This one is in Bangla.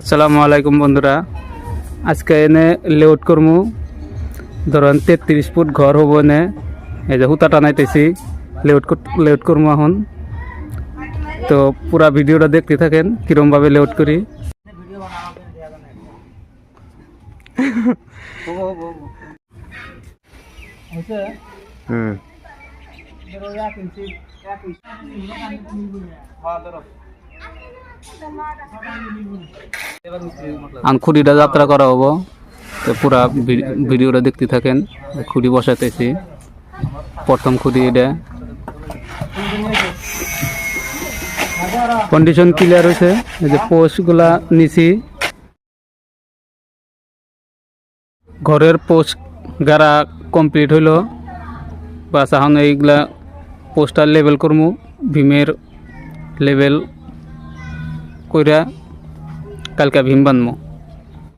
আসসালামু আলাইকুম বন্ধুরা, আজকে এনে লেআউট করমু। ধরেন 33 ফুট ঘর হব এনে। এই যে হুতা টানাইতেছি, লেআউট করমু এখন। তো পুরা ভিডিওটা দেখতে থাকেন কিরমভাবে লেআউট করি। খুঁড়িটা যাত্রা করা হবো, তো পুরা ভিডিওটা দেখতে থাকেন। খুঁড়ি বসাইতেছি, প্রথম খুঁড়ি এটা কন্ডিশন ক্লিয়ার হয়েছে। এই যে পোস্টগুলা নিছি, ঘরের পোস্ট গাড়া কমপ্লিট হইল। বাস এখন এইগুলা পোস্টার লেভেল করমু, ভীমের লেভেল কইরা কালকে ভীম বানমু।